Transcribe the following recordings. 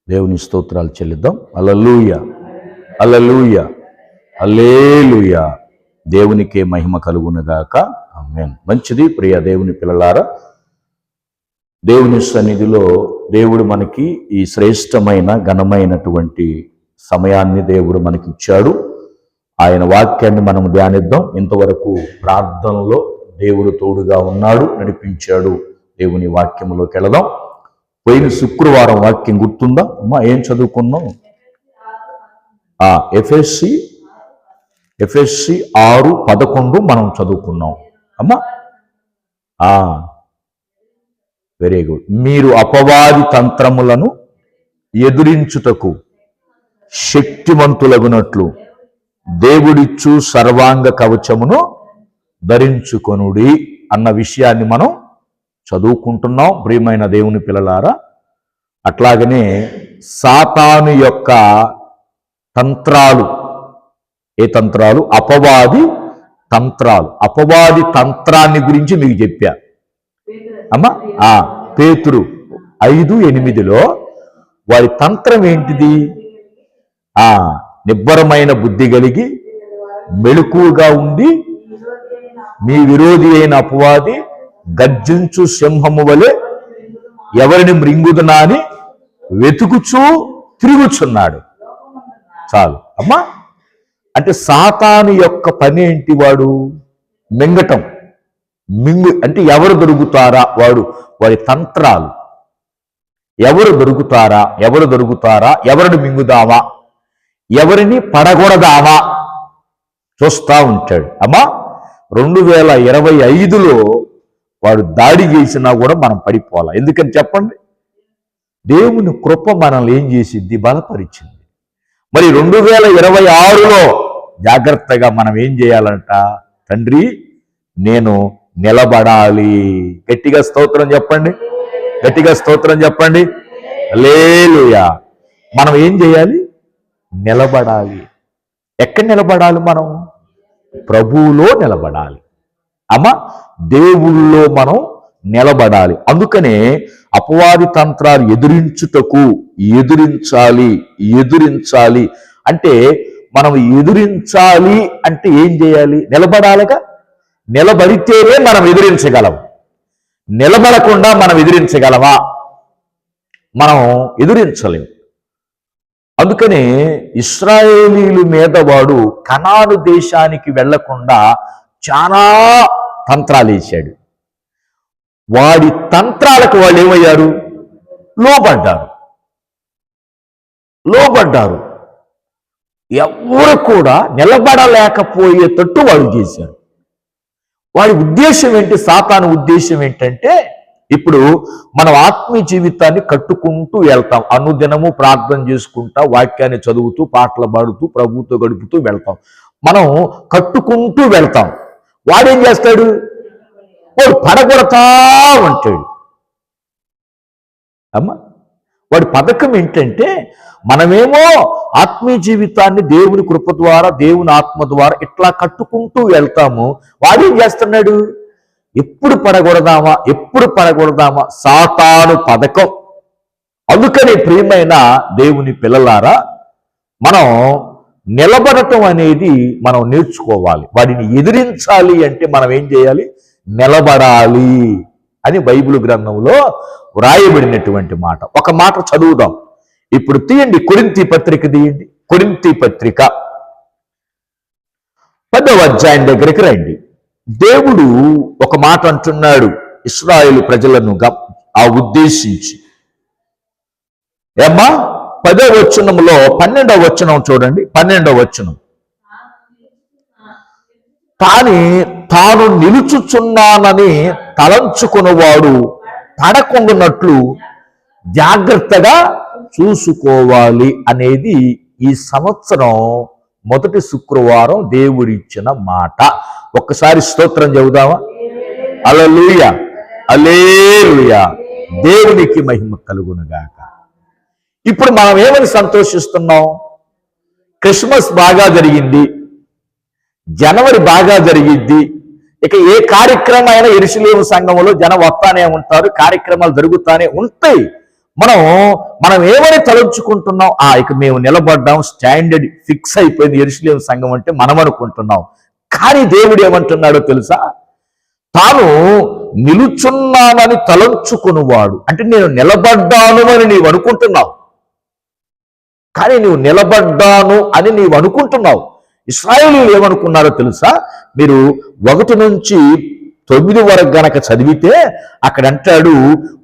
దేవుని స్తోత్రాలు చెల్లిద్దాం. హల్లెలూయా, హల్లెలూయా, హల్లెలూయా. దేవునికే మహిమ కలుగునుగాక. ఆమేన్. మంచిది ప్రియ దేవుని పిల్లలారా, దేవుని సన్నిధిలో దేవుడు మనకి ఈ శ్రేష్టమైన ఘనమైనటువంటి సమయాన్ని దేవుడు మనకి ఇచ్చాడు. ఆయన వాక్యాన్ని మనం ధ్యానిద్దాం. ఇంతవరకు ప్రార్థనలో దేవుడు తోడుగా ఉన్నాడు, నడిపించాడు. దేవుని వాక్యంలోకి వెళదాం. పోయిన శుక్రవారం వాక్యం గుర్తుందా అమ్మా? ఏం చదువుకున్నాం? ఎఫెసీ 6:11 మనం చదువుకున్నాం అమ్మా. Very good. మీరు అపవాది తంత్రములను ఎదురించుటకు శక్తిమంతులగునట్లు దేవుడిచ్చు సర్వాంగ కవచమును ధరించుకొనుడి అన్న విషయాన్ని మనం చదువుకుంటున్నాం ప్రియమైన దేవుని పిల్లలారా. అట్లాగనే సాతాను యొక్క తంత్రాలు, ఏ తంత్రాలు? అపవాది తంత్రాలు. అపవాది తంత్రాన్ని గురించి మీకు చెప్పా అమ్మా. పేతురు 5:8 వారి తంత్రం ఏంటిది? నిబ్బరమైన బుద్ధి కలిగి మెలకువగా ఉండి మీ విరోధి అయిన అపవాది గర్జించు సింహము వలె ఎవరిని మృంగుదునా అని వెతుకుచూ తిరుగుచున్నాడు. చాలు అమ్మా. అంటే సాతాను యొక్క పని ఏంటి? వాడు మింగటం. అంటే ఎవరు దొరుకుతారా? వాడి తంత్రాలు. ఎవరు దొరుకుతారా, ఎవరిని మింగుదామా, ఎవరిని పడగొడదామా చూస్తా ఉంటాడు అమ్మా. 2025లో వాడు దాడి చేసినా కూడా మనం పడిపోవాలి. ఎందుకని చెప్పండి? దేవుని కృప మనల్ని ఏం చేసింది? బలపరిచింది. మరి 2026లో జాగ్రత్తగా మనం ఏం చేయాలంట? తండ్రి, నేను నిలబడాలి. గట్టిగా స్తోత్రం చెప్పండి, గట్టిగా స్తోత్రం చెప్పండి. హల్లెలూయా. మనం ఏం చేయాలి? నిలబడాలి. ఎక్కడ నిలబడాలి? మనం ప్రభువులో నిలబడాలి అమ్మా. దేవుళ్ళో మనం నిలబడాలి. అందుకనే అపవాది తంత్రాలు ఎదిరించుటకు ఎదురించాలి అంటే మనం ఎదురించాలి అంటే ఏం చేయాలి? నిలబడాలిగా. నిలబడితేనే మనం ఎదిరించగలం. నిలబడకుండా మనం ఎదిరించగలమా? మనం ఎదిరించలేం. అందుకనే ఇశ్రాయేలీల మీద వాడు కనాను దేశానికి వెళ్లకుండా చాలా తంత్రాలు వేశాడు. వాడి తంత్రాలకు వాళ్ళు ఏమయ్యారు? లోబడ్డారు. ఎవరు కూడా నిలబడలేకపోయేటట్టు వాళ్ళు చేశారు. వాడి ఉద్దేశం ఏంటి? సాతాను ఉద్దేశం ఏంటంటే, ఇప్పుడు మనం ఆత్మీయ జీవితాన్ని కట్టుకుంటూ వెళ్తాం. అనుదినము ప్రార్థన చేసుకుంటా, వాక్యాన్ని చదువుతూ, పాటలు పాడుతూ, ప్రభుతో గడుపుతూ వెళ్తాం. మనం కట్టుకుంటూ వెళ్తాం. వాడేం చేస్తాడు? వాడు పడగొడతా ఉంటాడు అమ్మ. వాడి పథకం ఏంటంటే, మనమేమో ఆత్మీయ జీవితాన్ని దేవుని కృప ద్వారా, దేవుని ఆత్మ ద్వారా ఇట్లా కట్టుకుంటూ వెళ్తాము. వాడేం చేస్తున్నాడు? ఎప్పుడు పడగొడదామా సాతాను పథకం. అందుకని ప్రియమైన దేవుని పిల్లలారా, మనం నిలబడటం అనేది మనం నేర్చుకోవాలి. వాడిని ఎదిరించాలి అంటే మనం ఏం చేయాలి? నిలబడాలి అని బైబిల్ గ్రంథంలో వ్రాయబడినటువంటి మాట. ఒక మాట చదువుదాం. ఇప్పుడు తీయండి, కొరింథీ పత్రిక తీయండి. కొరింథీ పత్రిక 10వ అధ్యాయం దగ్గరికి రండి. దేవుడు ఒక మాట అంటున్నాడు ఇశ్రాయేలు ప్రజలను ఉద్దేశించి. ఏమ్మా? 10వ వచనంలో 12వ వచనం చూడండి. 12వ వచనం. తాను నిలుచుచున్నానని తలంచుకున్నవాడు పడకుండానట్లు జాగ్రత్తగా చూసుకోవాలి అనేది ఈ సంవత్సరం మొదటి శుక్రవారం దేవుడిచ్చిన మాట. ఒక్కసారి స్తోత్రం చెబుదామా? హల్లెలూయా, హల్లెలూయా. దేవునికి మహిమ కలుగునుగాక. ఇప్పుడు మనం ఏమని సంతోషిస్తున్నాం? క్రిస్మస్ బాగా జరిగింది, జనవరి బాగా జరిగిద్ది. ఇక ఏ కార్యక్రమం అయినా యెరూషలేము సంఘంలో జనం వస్తానే ఉంటారు, కార్యక్రమాలు జరుగుతానే ఉంటాయి. మనం ఏమని తలంచుకుంటున్నాం? ఇక మేము నిలబడ్డాం, స్టాండర్డ్ ఫిక్స్ అయిపోయింది యెరూషలేము సంఘం అంటే మనం అనుకుంటున్నాం. కానీ దేవుడు ఏమంటున్నాడో తెలుసా? తాను నిలుచున్నానని తలంచుకునివాడు అంటే నేను నిలబడ్డాను అని నీవు అనుకుంటున్నావు, కానీ నువ్వు నిలబడ్డాను అని నీవు అనుకుంటున్నావు. ఇశ్రాయేలీయులు ఏమనుకున్నారో తెలుసా? మీరు 1 నుంచి 9 వరకు గనక చదివితే అక్కడ అంటాడు,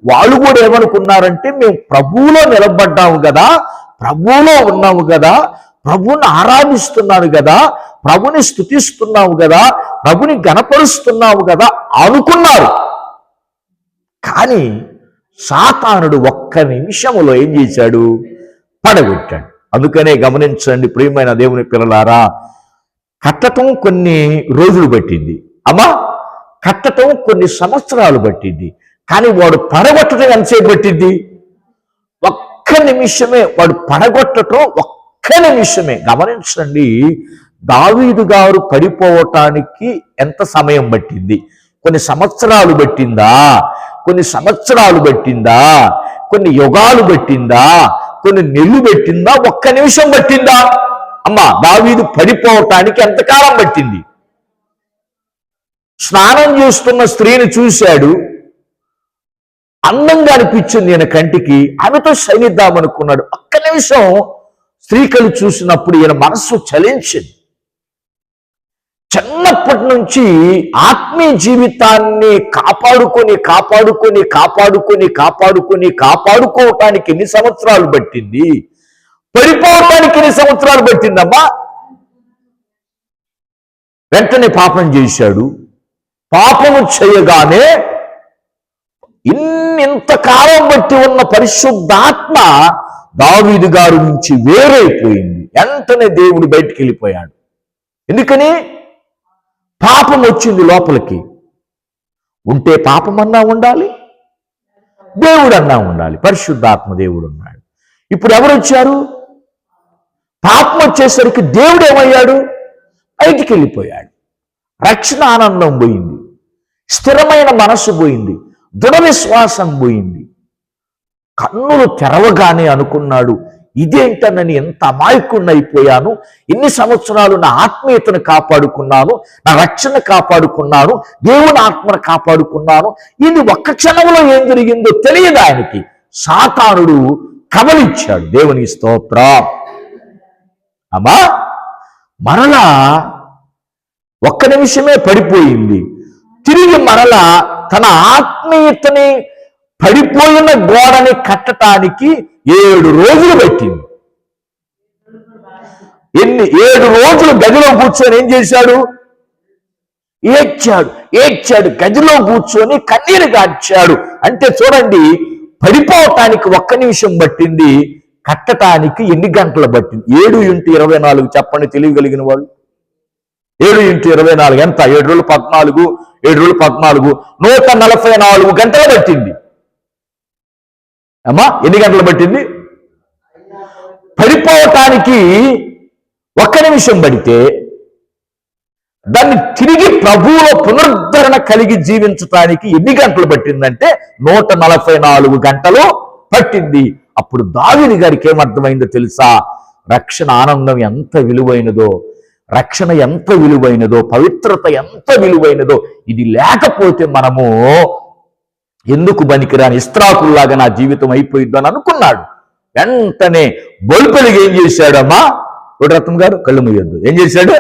వాళ్ళు కూడా ఏమనుకున్నారంటే మేము ప్రభువులో నిలబడ్డాము కదా, ప్రభువులో ఉన్నాము కదా, ప్రభువుని ఆరాధిస్తున్నాను కదా, ప్రభుని స్తుతిస్తున్నావు కదా, ప్రభుని గణపరుస్తున్నావు కదా అనుకున్నారు. కానీ సాతానుడు ఒక్క నిమిషంలో ఏం చేశాడు? పడగొట్టాడు. అందుకనే గమనించండి ప్రియమైన దేవుని పిల్లలారా, కట్టటం కొన్ని రోజులు పట్టింది అమ్మా, కట్టటం కొన్ని సంవత్సరాలు పట్టింది, కానీ వాడు పడగొట్టడం ఎంతసేపు పట్టింది? ఒక్క నిమిషమే. వాడు పడగొట్టడం ఒక్క నిమిషమే. గమనించండి, దావీదు గారు పడిపోవటానికి ఎంత సమయం పట్టింది? కొన్ని సంవత్సరాలు పట్టిందా? కొన్ని సంవత్సరాలు పట్టిందా? కొన్ని యుగాలు పట్టిందా? కొన్ని నెలలు పెట్టిందా? ఒక్క నిమిషం పట్టిందా? అమ్మా, దావీదు పడిపోవటానికి ఎంతకాలం పట్టింది? స్నానం చేస్తున్న స్త్రీని చూశాడు, అందంగా అనిపించింది ఈయన కంటికి, ఆమెతో శయనిద్దామనుకున్నాడు. ఒక్క నిమిషం స్త్రీకలు చూసినప్పుడు ఈయన మనస్సు చలించింది. చిన్నప్పటి నుంచి ఆత్మీయ జీవితాన్ని కాపాడుకోవటానికి ఎన్ని సంవత్సరాలు పట్టింది? పడిపోవటానికి ఎన్ని సంవత్సరాలు పట్టిందమ్మా? వెంటనే పాపం చేశాడు. పాపము చేయగానే ఇంతకాలం బట్టి ఉన్న పరిశుద్ధాత్మ దావీదు గారి నుంచి వేరైపోయింది. వెంటనే దేవుడు బయటికి వెళ్ళిపోయాడు. ఎందుకని? పాపం వచ్చింది లోపలికి. ఉంటే పాపమన్నా ఉండాలి, దేవుడు అన్నా ఉండాలి. పరిశుద్ధాత్మ దేవుడు ఉన్నాడు. ఇప్పుడు ఎవరు వచ్చారు? పాపం వచ్చేసరికి దేవుడు ఏమయ్యాడు? బయటికి వెళ్ళిపోయాడు. రక్షణ ఆనందం పోయింది, స్థిరమైన మనస్సు పోయింది, దృఢ విశ్వాసం పోయింది. కన్నులు తెరవగానే అనుకున్నాడు, ఇదేంటనని ఎంత అమాయకుడిని అయిపోయాను. ఎన్ని సంవత్సరాలు నా ఆత్మీయతను కాపాడుకున్నాను, నా రక్షణ కాపాడుకున్నాను, దేవుని ఆత్మను కాపాడుకున్నాను. ఇది ఒక్క క్షణంలో ఏం జరిగిందో తెలియదు ఆయనకి. సాతానుడు కబలిచ్చాడు. దేవుని స్తోత్రం. అమ్మా, మరలా ఒక్క నిమిషమే పడిపోయింది. తిరిగి మరలా తన ఆత్మీయతని పడిపోయిన గోడని కట్టడానికి 7 రోజులు పెట్టింది. 7 రోజులు గదిలో కూర్చొని ఏం చేశాడు? ఏడ్చాడు. గదిలో కూర్చొని కన్నీరు గార్చాడు. అంటే చూడండి, పడిపోవటానికి ఒక్క నిమిషం పట్టింది, కట్టటానికి ఎన్ని గంటలు పట్టింది? 7x24 చెప్పండి తెలియగలిగిన వాళ్ళు. 7x24 ఎంత? 7 రోజులు 14, 7 రోజులు 14, 144 గంటలు పట్టింది. అమ్మా, ఎన్ని గంటలు పట్టింది? పడిపోవటానికి ఒక్క నిమిషం పడితే దాన్ని తిరిగి ప్రభువులో పునరుద్ధరణ కలిగి జీవించటానికి ఎన్ని గంటలు పట్టిందంటే 144 గంటలు పట్టింది. అప్పుడు దావీదు గారికి ఏమర్థమైందో తెలుసా? రక్షణ ఆనందం ఎంత విలువైనదో, రక్షణ ఎంత విలువైనదో, పవిత్రత ఎంత విలువైనదో, ఇది లేకపోతే మనము ఎందుకు పనికిరాని ఇస్త్రాకుల్లాగా నా జీవితం అయిపోయిద్దు అని అనుకున్నాడు. వెంటనే బొల్పెలిగి ఏం చేశాడమ్మా? రత్నం గారు కళ్ళు మూయొద్దు. ఏం చేశాడు?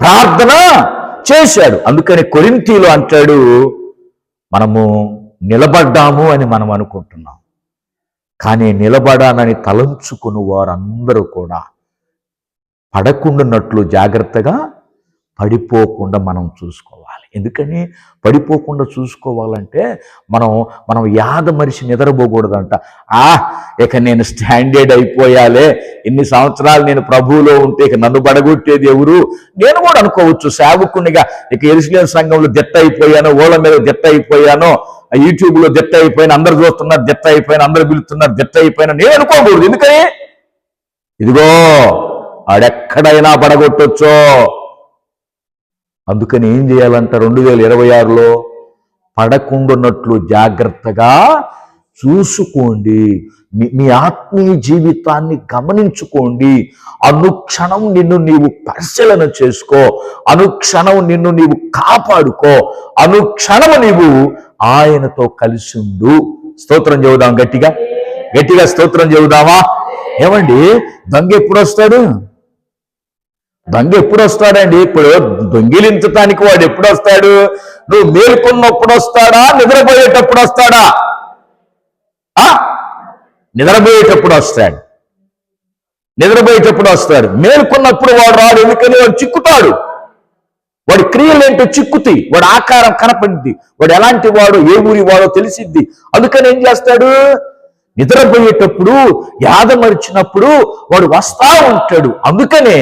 ప్రార్థన చేశాడు. అందుకని కొరింథీలో అంటాడు, మనము నిలబడ్డాము అని మనం అనుకుంటున్నాం, కానీ నిలబడానని తలంచుకుని వారందరూ కూడా పడకుండానట్లు జాగ్రత్తగా పడిపోకుండా మనం చూసుకోవాలి. ఎందుకని పడిపోకుండా చూసుకోవాలంటే మనం యాద మనిషి నిద్రపోకూడదంట. ఇక నేను స్టాండర్డ్ అయిపోయాలే, ఇన్ని సంవత్సరాలు నేను ప్రభువులో ఉంటే ఇక నన్ను పడగొట్టేది ఎవరు? నేను కూడా అనుకోవచ్చు సేవకునిగా, ఇక యెరూషలేము సంఘంలో దిట్ట అయిపోయాను, ఓళ్ళ మీద దిట్ట అయిపోయాను, యూట్యూబ్లో దిట్ట అయిపోయాను, అందరు చూస్తున్నారు దిట్ట అయిపోయాను, అందరు పిలుస్తున్నారు దిట్ట అయిపోయాను నేను అనుకోకూడదు. ఎందుకని? ఇదిగో ఆడెక్కడైనా పడగొట్టొచ్చో. అందుకని ఏం చేయాలంట? 2026లో పడకుండాన్నట్లు జాగ్రత్తగా చూసుకోండి. మీ ఆత్మీయ జీవితాన్ని గమనించుకోండి. అనుక్షణం నిన్ను నీవు పరిశీలన చేసుకో, అనుక్షణం నిన్ను నీవు కాపాడుకో, అనుక్షణము నీవు ఆయనతో కలిసి ఉండు. స్తోత్రం చెబుదాం, గట్టిగా గట్టిగా స్తోత్రం చెబుదామా? ఏమండి, దొంగ ఎప్పుడు వస్తాడు? దొంగ ఎప్పుడు వస్తాడండి? ఇప్పుడు దొంగిలించటానికి వాడు ఎప్పుడు వస్తాడు? నువ్వు మేల్కొన్నప్పుడు వస్తాడా, నిద్రపోయేటప్పుడు వస్తాడా? నిద్రపోయేటప్పుడు వస్తాడు. నిద్రపోయేటప్పుడు వస్తాడు. మేల్కొన్నప్పుడు వాడు రాడు. ఎందుకని? వాడు చిక్కుతాడు. వాడి క్రియలేంటో చిక్కుతాయి. వాడు ఆకారం కనపడింది. వాడు ఎలాంటి వాడు, ఏ ఊరి వాడో తెలిసిద్ది. అందుకని ఏం చేస్తాడు? నిద్రపోయేటప్పుడు, యాదమరిచినప్పుడు వాడు వస్తా ఉంటాడు. అందుకనే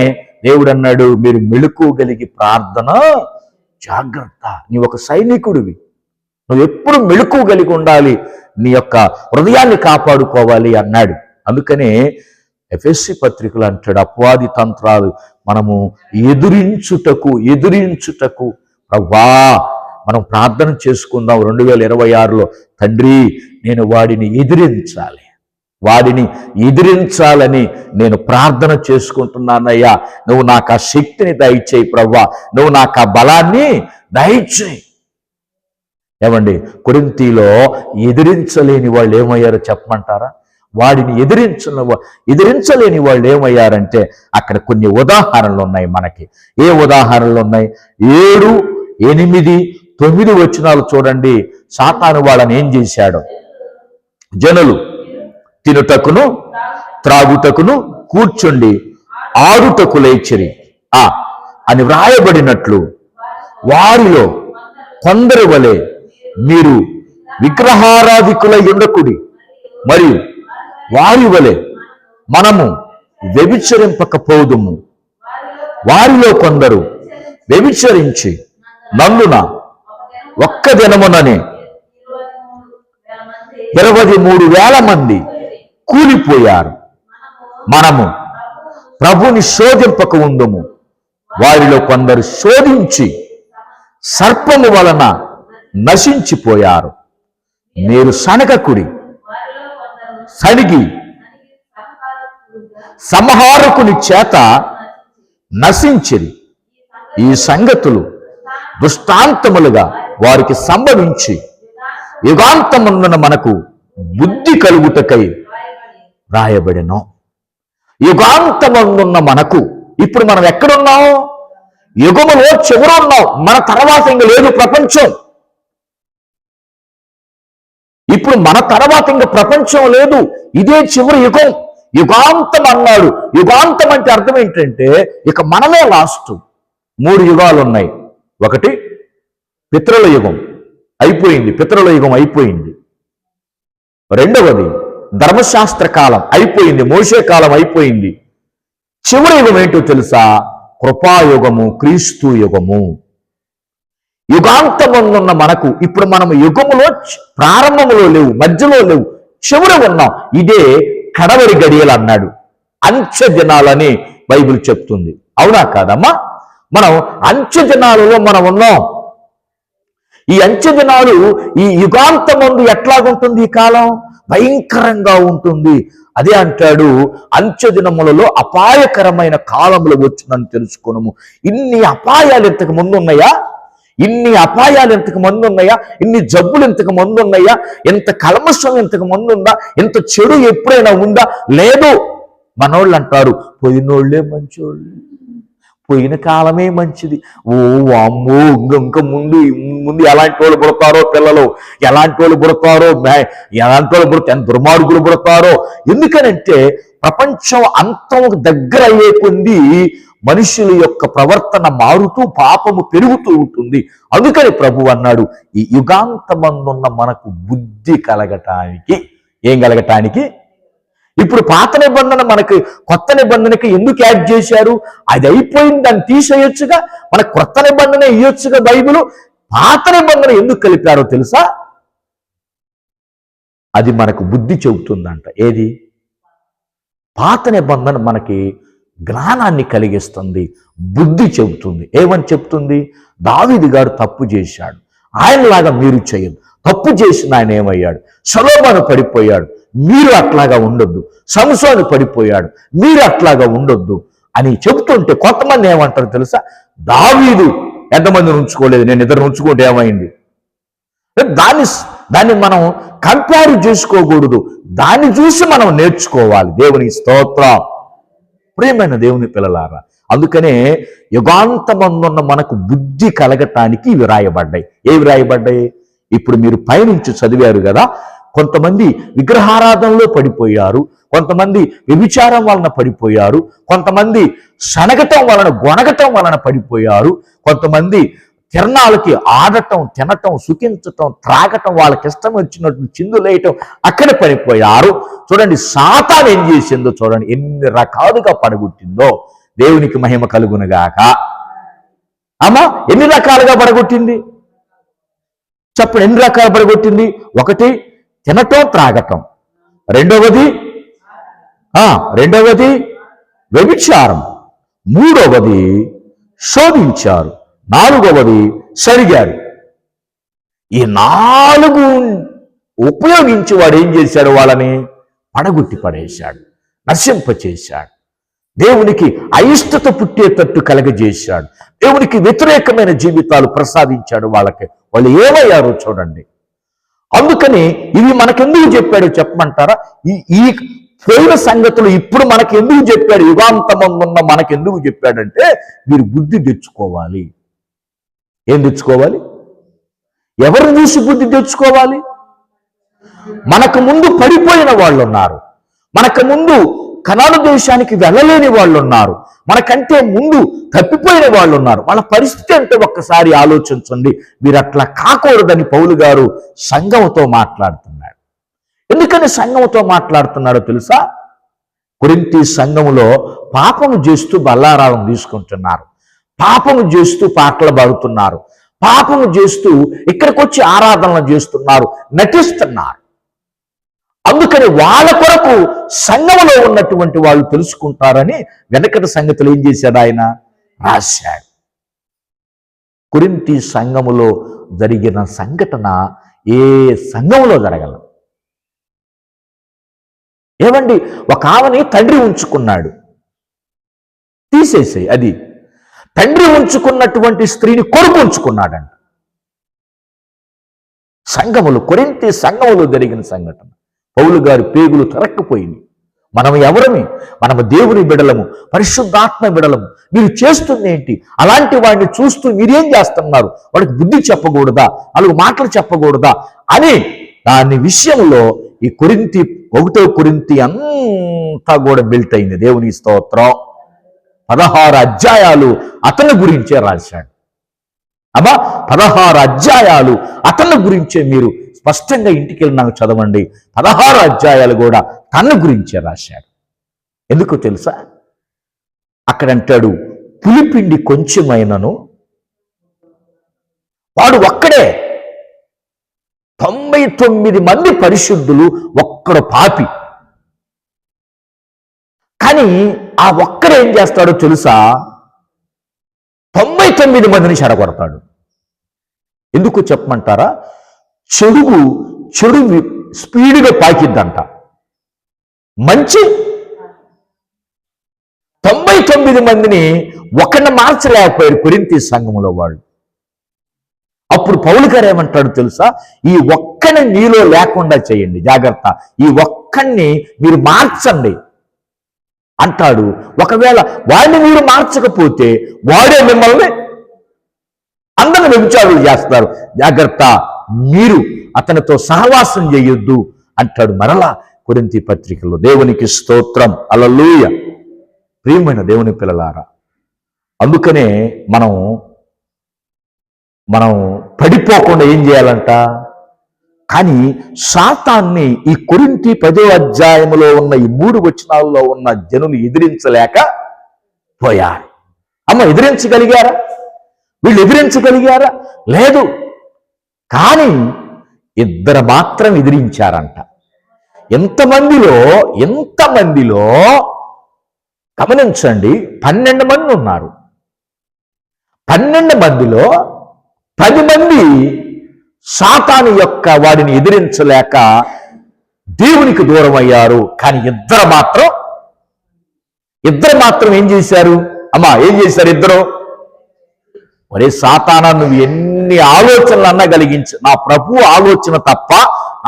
దేవుడు అన్నాడు, మీరు మెళుకోగలిగి ప్రార్థన జాగ్రత్త. నీవు ఒక సైనికుడివి. నువ్వు ఎప్పుడు మెళుకోగలిగి ఉండాలి. నీ యొక్క హృదయాన్ని కాపాడుకోవాలి అన్నాడు. అందుకనే ఎఫెసీ పత్రికలు అంటాడు, అపవాది తంత్రాలు మనము ఎదురించుటకు ప్రభువా మనం ప్రార్థన చేసుకుందాం. 2026లో తండ్రి, నేను వాడిని ఎదిరించాలని నేను ప్రార్థన చేసుకుంటున్నానయ్యా. నువ్వు నాకు ఆ శక్తిని దయచేయి ప్రభువా, నువ్వు నాకు ఆ బలాన్ని దయచేయి. ఏమండి, కొరింథీలో ఎదిరించలేని వాళ్ళు ఏమయ్యారో చెప్పమంటారా? వాడిని ఎదిరించలేని వాళ్ళు ఏమయ్యారంటే అక్కడ కొన్ని ఉదాహరణలు ఉన్నాయి మనకి. ఏ ఉదాహరణలు ఉన్నాయి? 7, 8, 9 వచనాలు చూడండి. సాతాను వాళ్ళని ఏం చేశాడు? జనులు తినుటకును త్రాగుటకును కూర్చుండి ఆడుటకు లేచిరి అని వ్రాయబడినట్లు వారిలో కొందరి వలె మీరు విగ్రహారాధికులై ఉండకుడి, మరియు వారి వలె మనము వ్యభిచరింపకపోదుము. వారిలో కొందరు వ్యభిచరించి నందున ఒక్క దినముననే 23,000 మంది కూలిపోయారు. మనము ప్రభుని శోధింపక ఉందుము. వారిలో కొందరు శోధించి సర్పము వలన నశించిపోయారు. మీరు సనగకుడి, సనిగి సంహారకుని చేత నశించిరి. ఈ సంగతులు దృష్టాంతములుగా వారికి సంభవించి యుగాంతమున్న మనకు బుద్ధి కలుగుటకై రాయబడెను. యుగాంతమున్న మనకు, ఇప్పుడు మనం ఎక్కడున్నాం? యుగములో చివరున్నాం. మన తర్వాత ఇంక లేదు ప్రపంచం. ఇప్పుడు మన తర్వాత ఇంక ప్రపంచం లేదు. ఇదే చివరి యుగం. యుగాంతం అన్నాడు. యుగాంతం అంటే అర్థం ఏంటంటే ఇక మనమే లాస్ట్. 3 యుగాలు ఉన్నాయి. ఒకటి పితరుల యుగం అయిపోయింది, పితరుల యుగం అయిపోయింది. రెండవది ధర్మశాస్త్ర కాలం అయిపోయింది, మోషే కాలం అయిపోయింది. చివరి యుగం ఏంటో తెలుసా? కృపాయుగము, క్రీస్తు యుగము. యుగాంతమున్న మనకు ఇప్పుడు మనము యుగములో ప్రారంభములో లేవు, మధ్యలో లేవు, చివరి ఉన్నాం. ఇదే కడవరి గడియలు అన్నాడు. అంచె దినాలని బైబిల్ చెప్తుంది. అవునా కాదమ్మా? మనం అంచె దినాలలో మనం ఉన్నాం. ఈ అంచె దినాలు, ఈ యుగాంతమందు ఎట్లాగుంటుంది? ఈ కాలం భయంకరంగా ఉంటుంది. అదే అంటాడు, అంచె దినములలో అపాయకరమైన కాలములు వచ్చునని తెలుసుకున్నాము. ఇన్ని అపాయాలు ఇంతకు ముందు ఉన్నాయా? ఇన్ని అపాయాలు ఇంతకు ముందు ఉన్నాయా? ఇన్ని జబ్బులు ఇంతకు ముందు ఉన్నాయా? ఎంత కల్మషం ఇంతకు ముందు ఉందా? ఎంత చెడు ఎప్పుడైనా ఉందా? లేదు. మనోళ్ళు అంటారు, పోయినోళ్లే మంచోళ్ళు, పోయిన కాలమే మంచిది. ఓ అమ్మో, ఇంకా ముందు ఎలాంటి వాళ్ళు పుడతారో పిల్లలు, ఎలాంటి వాళ్ళు పుడతారో, ఎలాంటి వాళ్ళు పుడతారు, ఎంత దుర్మార్గులు పుడతారో. ఎందుకనంటే ప్రపంచం అంతం దగ్గర అయ్యే కొద్దీ మనుషుల యొక్క ప్రవర్తన మారుతూ పాపము పెరుగుతూ ఉంటుంది. అందుకని ప్రభు అన్నాడు, ఈ యుగాంతమందున్న మనకు బుద్ధి కలగటానికి. ఏం కలగటానికి? ఇప్పుడు పాత నిబంధన మనకి కొత్త నిబంధనకి ఎందుకు యాడ్ చేశారు? అది అయిపోయింది, దాన్ని తీసేయొచ్చుగా, మనకు కొత్త నిబంధన ఇయ్యొచ్చుగా బైబిల్. పాత నిబంధన ఎందుకు కలిపారో తెలుసా? అది మనకు బుద్ధి చెబుతుందంట. ఏది? పాత నిబంధన మనకి జ్ఞానాన్ని కలిగిస్తుంది, బుద్ధి చెబుతుంది. ఏమని చెప్తుంది? దావీదు గారు తప్పు చేశాడు, ఆయనలాగా మీరు చేయదు. తప్పు చేసిన ఆయన ఏమయ్యాడు? సొలొమోను పడిపోయాడు, మీరు అట్లాగా ఉండొద్దు. సంసోను పడిపోయాడు, మీరు అట్లాగా ఉండొద్దు అని చెబుతుంటే కొంతమంది ఏమంటారు తెలుసా? దావీదు ఎంతమందిని ఉంచుకోలేదు, నేను ఇద్దరు ఉంచుకుంటే ఏమైంది? దాన్ని మనం కంపేర్ చేసుకోకూడదు, దాన్ని చూసి మనం నేర్చుకోవాలి. దేవుని స్తోత్రం. ప్రియమైన దేవుని పిల్లలారా, అందుకనే యుగాంతమందున్న మనకు బుద్ధి కలగటానికి ఇవి రాయబడ్డాయి. ఏవి రాయబడ్డాయి? ఇప్పుడు మీరు పైనుంచి చదివారు కదా, కొంతమంది విగ్రహారాధనలో పడిపోయారు, కొంతమంది వ్యభిచారం వలన పడిపోయారు, కొంతమంది సనగటం వలన గొనగటం వలన పడిపోయారు, కొంతమంది తిరణాలకి ఆడటం, తినటం, సుఖించటం, త్రాగటం, వాళ్ళకి ఇష్టం వచ్చినట్టు చిందులేయటం అక్కడ పడిపోయారు. చూడండి సాతాను ఏం చేసిందో చూడండి, ఎన్ని రకాలుగా పడగొట్టిందో. దేవునికి మహిమ కలుగునుగాక. అమ్మా ఎన్ని రకాలుగా పడగొట్టింది చెప్పండి? ఎన్ని రకాలు పడగొట్టింది? ఒకటి తినటం, త్రాగటం. రెండవది వ్యభిచారం. మూడవది శోధించారు. నాలుగవది సరిగారు. ఈ 4 ఉపయోగించి వాడు ఏం చేశాడు? వాళ్ళని పడగొట్టి పడేశాడు, నశింపచేశాడు. దేవునికి అయిష్టత పుట్టేటట్టు కలగజేశాడు. దేవునికి వ్యతిరేకమైన జీవితాలు ప్రసాదించాడు వాళ్ళకి. వాళ్ళు ఏమయ్యారో చూడండి. అందుకని ఇవి మనకెందుకు చెప్పాడు చెప్పమంటారా? ఈ పోయిన సంగతులు ఇప్పుడు మనకి ఎందుకు చెప్పాడు? యుగాంతమందున్న మనకెందుకు చెప్పాడంటే మీరు బుద్ధి తెచ్చుకోవాలి. ఏం తెచ్చుకోవాలి? ఎవరిని చూసి బుద్ధి తెచ్చుకోవాలి? మనకు ముందు పడిపోయిన వాళ్ళు ఉన్నారు, మనకు ముందు కనాను దేశానికి వెళ్ళలేని వాళ్ళు ఉన్నారు, మనకంటే ముందు తప్పిపోయిన వాళ్ళు ఉన్నారు. వాళ్ళ పరిస్థితి అంటే ఒక్కసారి ఆలోచించండి. మీరు అట్లా కాకూడదని పౌలు గారు సంఘంతో మాట్లాడుతున్నాడు. ఎందుకని సంఘంతో మాట్లాడుతున్నాడో తెలుసా? కొరింథీ సంఘములో పాపము చేస్తూ బల్లారాలను తీసుకుంటున్నారు, పాపము చేస్తూ పాటలు పాడుతున్నారు, పాపము చేస్తూ ఇక్కడికి వచ్చి ఆరాధనలు చేస్తున్నారు, నటిస్తున్నారు. అందుకని వాళ్ళ కొరకు సంఘములో ఉన్నటువంటి వాళ్ళు తెలుసుకుంటారని వెనకటి సంగతులు ఏం చేశాడు? ఆయన రాశాడు. కొరింథీ సంఘములో జరిగిన సంఘటన ఏ సంఘములో జరగల. ఏమండి, ఒక ఆమెని తండ్రి ఉంచుకున్నాడు, తీసేసాయి. అది తండ్రి ఉంచుకున్నటువంటి స్త్రీని కొడుకు ఉంచుకున్నాడంట. సంఘములు, కొరింథీ సంఘములో జరిగిన సంఘటన. పౌలు గారి పేగులు తరక్కుపోయింది. మనం ఎవరమి? మనము దేవుని బిడలము, పరిశుద్ధాత్మ బిడలము. మీరు చేస్తుంది ఏంటి? అలాంటి వాడిని చూస్తూ మీరేం చేస్తున్నారు? వాడికి బుద్ధి చెప్పకూడదా? 4 మాటలు చెప్పకూడదా అని దాని విషయంలో ఈ 1 కొరింథీ అంతా కూడా బిల్ట్ అయింది. దేవుని స్తోత్రం. 16 అధ్యాయాలు అతని గురించే రాశాడు. 16 అధ్యాయాలు అతని గురించే. మీరు స్పష్టంగా ఇంటికి వెళ్ళి నాకు చదవండి. 16 అధ్యాయాలు కూడా తన గురించే రాశాడు. ఎందుకో తెలుసా? అక్కడ అంటాడు, పులిపిండి కొంచెమైనను వాడు ఒక్కడే, 99 మంది పరిశుద్ధులు, ఒక్కడు పాపి. కానీ ఆ ఒక్కడు ఏం చేస్తాడో తెలుసా? 99 మందిని చెడగొడతాడు. ఎందుకు చెప్పమంటారా? చెడు స్పీడ్గా పాకిద్దంట, మంచి 99 మందిని ఒకరిని మార్చలేకపోయారు కొరింథీ సంఘంలో వాళ్ళు. అప్పుడు పౌలు గారు ఏమంటాడు తెలుసా? ఈ ఒక్కని నీలో లేకుండా చేయండి, జాగ్రత్త, ఈ ఒక్కడిని మీరు మార్చండి అంటాడు. ఒకవేళ వాడిని మీరు మార్చకపోతే వాడే మిమ్మల్ని అందరిని వ్యభిచారులు చేస్తారు, జాగ్రత్త, మీరు అతనితో సహవాసం చేయొద్దు అంటాడు మరలా కొరింథీ పత్రికలో. దేవునికి స్తోత్రం. హల్లెలూయా. ప్రియమైన దేవుని పిల్లలారా, అందుకనే మనం పడిపోకుండా ఏం చేయాలంట? కానీ సాతాన్ని ఈ కొరింథీ 10వ అధ్యాయములో ఉన్న ఈ 3 వచనాల్లో ఉన్న జనులు ఎదిరించలేక పోయారు. ఎదిరించగలిగారా? వీళ్ళు ఎదిరించగలిగారా? లేదు. కానీ 2 మాత్రం ఎదిరించారంట. ఎంతమందిలో గమనించండి, 12 మంది ఉన్నారు. 12 మందిలో 10 మంది సాతాను యొక్క వాడిని ఎదిరించలేక దేవునికి దూరం అయ్యారు. కానీ ఇద్దరు మాత్రం ఏం చేశారు? ఏం చేశారు ఇద్దరు? ఒరే సాతానా, నువ్వు ఎన్ని ఆలోచనలు అన్నా కలిగించు, నా ప్రభు ఆలోచన తప్ప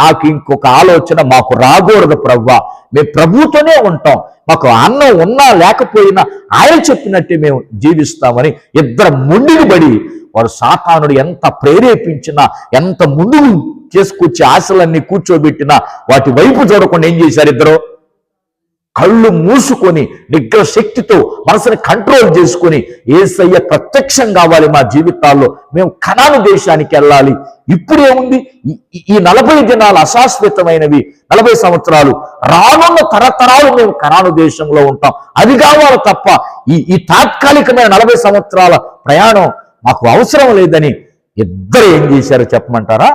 నాకు ఇంకొక ఆలోచన మాకు రాకూడదు ప్రభువా. మేము ప్రభుతోనే ఉంటాం, మాకు అన్నం ఉన్నా లేకపోయినా ఆయన చెప్పినట్టే మేము జీవిస్తామని ఇద్దరు ముందుకు పడి, వాడు సాతానుడు ఎంత ప్రేరేపించినా, ఎంత ముందుకు చేసుకొచ్చి ఆశలన్నీ కూర్చోబెట్టినా వాటి వైపు చూడకుండా ఏం చేశారు? ఇద్దరు కళ్ళు మూసుకొని నిగ్రహ శక్తితో మనసుని కంట్రోల్ చేసుకొని, యేసయ్య ప్రత్యక్షం కావాలి మా జీవితాల్లో, మేము కనాను దేశానికి వెళ్ళాలి. ఇప్పుడేముంది? ఈ 40 దినాలు అశాశ్వతమైనవి, 40 సంవత్సరాలు, రానున్న తరతరాలు మేము కనాను దేశంలో ఉంటాం, అది కావాలి తప్ప ఈ తాత్కాలికమైన 40 సంవత్సరాల ప్రయాణం మాకు అవసరం లేదని ఇద్దరు ఏం చేశారో చెప్పమంటారా?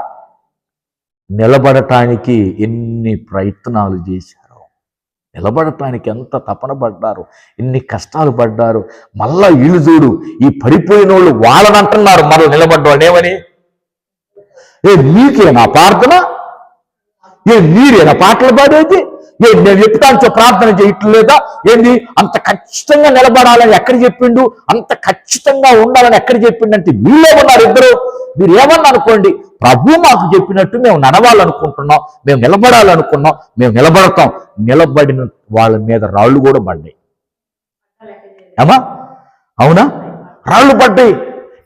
నిలబడటానికి ఎన్ని ప్రయత్నాలు చేశారు, నిలబడటానికి ఎంత తపన పడ్డారు, ఎన్ని కష్టాలు పడ్డారు. మళ్ళా వీళ్ళు చూడు, ఈ పడిపోయిన వాళ్ళు వాళ్ళని అంటున్నారు మరో నిలబడ్డాడు ఏమని? నీకేనా ప్రార్థన? మీరేనా పాటలు పాడేది? నేను ఎప్పుడాంచో ప్రార్థన చేయట్లేదా ఏంది? అంత ఖచ్చితంగా నిలబడాలని ఎక్కడ చెప్పిండు? అంత ఖచ్చితంగా ఉండాలని ఎక్కడ చెప్పిండంటే వీళ్ళే ఉన్నారు ఇద్దరు. మీరు ఏమన్నా అనుకోండి, ప్రభు మాకు చెప్పినట్టు మేము నడవాలనుకుంటున్నాం, మేము నిలబడాలనుకున్నాం, మేము నిలబడతాం. నిలబడిన వాళ్ళ మీద రాళ్ళు కూడా పడ్డాయి. అవునా? రాళ్ళు పడ్డాయి,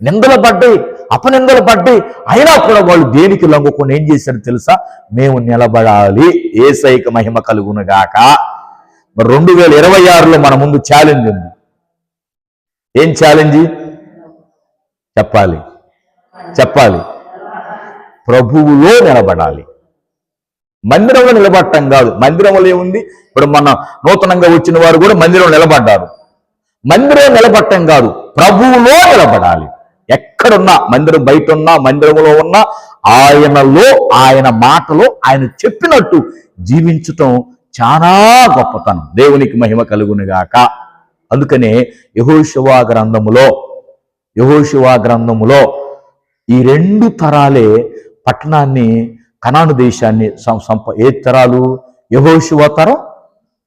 నిందలు పడ్డాయి, అపనిందలు పడ్డాయి. అయినా కూడా వాళ్ళు దేనికి లొంగకుండా ఏం చేశారు తెలుసా? మేము నిలబడాలి, యేసయ్యకి మహిమ కలుగునుగాక. 2026లో మన ముందు ఛాలెంజ్ ఉంది. ఏం ఛాలెంజ్? చెప్పాలి. ప్రభువులో నిలబడాలి. మందిరంలో నిలబడటం కాదు. మందిరంలో ఏముంది? ఇప్పుడు మన నూతనంగా వచ్చిన వారు కూడా మందిరంలో నిలబడ్డారు. మందిరం నిలబడటం కాదు, ప్రభువులో నిలబడాలి. ఎక్కడున్నా, మందిరం బయట ఉన్నా, మందిరంలో ఉన్నా, ఆయనలో, ఆయన మాటలో, ఆయన చెప్పినట్టు జీవించటం చాలా గొప్పతనం. దేవునికి మహిమ కలుగునుగాక. అందుకనే యెహోషువ గ్రంథములో ఈ 2 తరాలే పట్టణాన్ని, కనాను దేశాన్ని ఏ తరాలు? యెహోషువ తరం,